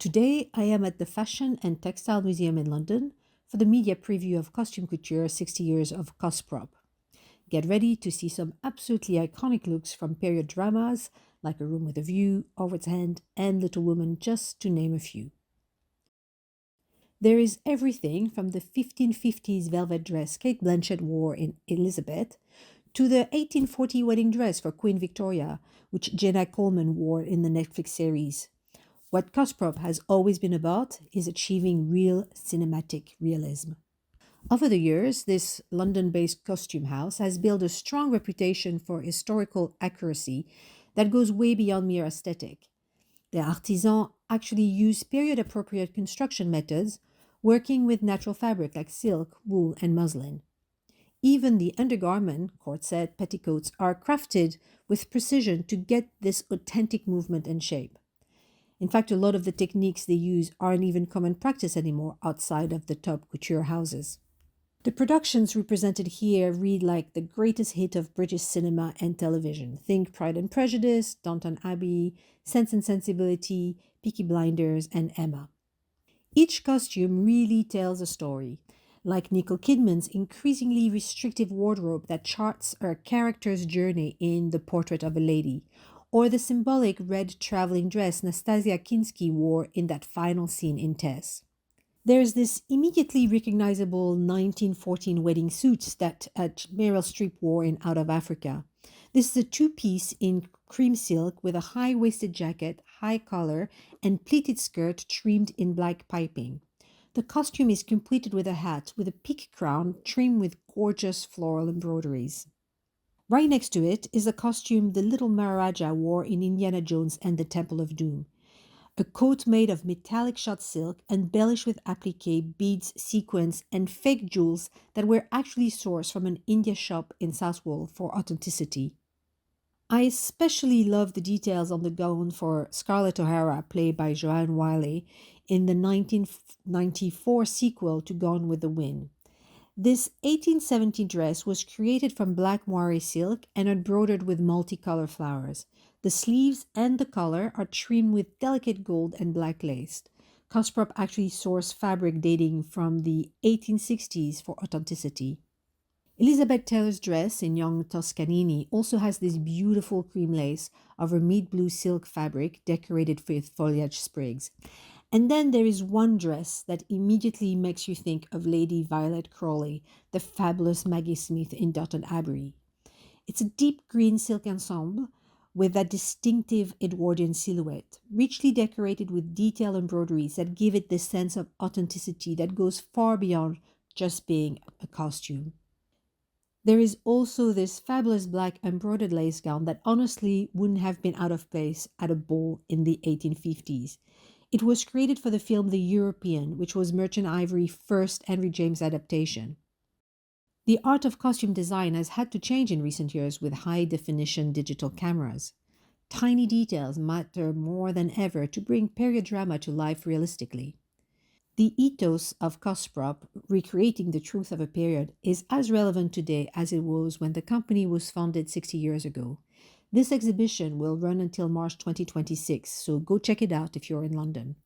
Today, I am at the Fashion and Textile Museum in London for the media preview of Costume Couture 60 Years of Cosprop. Get ready to see some absolutely iconic looks from period dramas like A Room with a View, Orwell's Hand, and Little Women, just to name a few. There is everything from the 1550s velvet dress Kate Blanchett wore in Elizabeth to the 1840 wedding dress for Queen Victoria, which Jenna Coleman wore in the Netflix series. What Cosprop has always been about is achieving real cinematic realism. Over the years, this London based costume house has built a strong reputation for historical accuracy that goes way beyond mere aesthetic. The artisans actually use period appropriate construction methods, working with natural fabric like silk, wool, and muslin. Even the undergarment, corset, petticoats, are crafted with precision to get this authentic movement and shape. In fact, a lot of the techniques they use aren't even common practice anymore outside of the top couture houses. The productions represented here read like the greatest hit of British cinema and television. Think Pride and Prejudice, Downton Abbey, Sense and Sensibility, Peaky Blinders, and Emma. Each costume really tells a story, like Nicole Kidman's increasingly restrictive wardrobe that charts her character's journey in The Portrait of a Lady, or the symbolic red traveling dress Nastasia Kinski wore in that final scene in Tess. There's this immediately recognizable 1914 wedding suit that Meryl Streep wore in Out of Africa. This is a two-piece in cream silk with a high-waisted jacket, high collar, and pleated skirt trimmed in black piping. The costume is completed with a hat with a peak crown trimmed with gorgeous floral embroideries. Right next to it is a costume the little Maharaja wore in Indiana Jones and the Temple of Doom. A coat made of metallic shot silk embellished with applique, beads, sequins, and fake jewels that were actually sourced from an India shop in Southwold for authenticity. I especially love the details on the gown for Scarlett O'Hara, played by Joanne Wiley, in the 1994 sequel to Gone with the Wind. This 1870 dress was created from black moire silk and embroidered with multicolor flowers. The sleeves and the collar are trimmed with delicate gold and black lace. Cosprop actually sourced fabric dating from the 1860s for authenticity. Elizabeth Taylor's dress in Young Toscanini also has this beautiful cream lace over meat blue silk fabric decorated with foliage sprigs. And then there is one dress that immediately makes you think of Lady Violet Crawley, the fabulous Maggie Smith in Downton Abbey. It's a deep green silk ensemble with that distinctive Edwardian silhouette, richly decorated with detailed embroideries that give it this sense of authenticity that goes far beyond just being a costume. There is also this fabulous black embroidered lace gown that honestly wouldn't have been out of place at a ball in the 1850s. It was created for the film The European, which was Merchant Ivory's first Henry James adaptation. The art of costume design has had to change in recent years with high-definition digital cameras. Tiny details matter more than ever to bring period drama to life realistically. The ethos of Cosprop, recreating the truth of a period, is as relevant today as it was when the company was founded 60 years ago. This exhibition will run until March 2026, so go check it out if you're in London.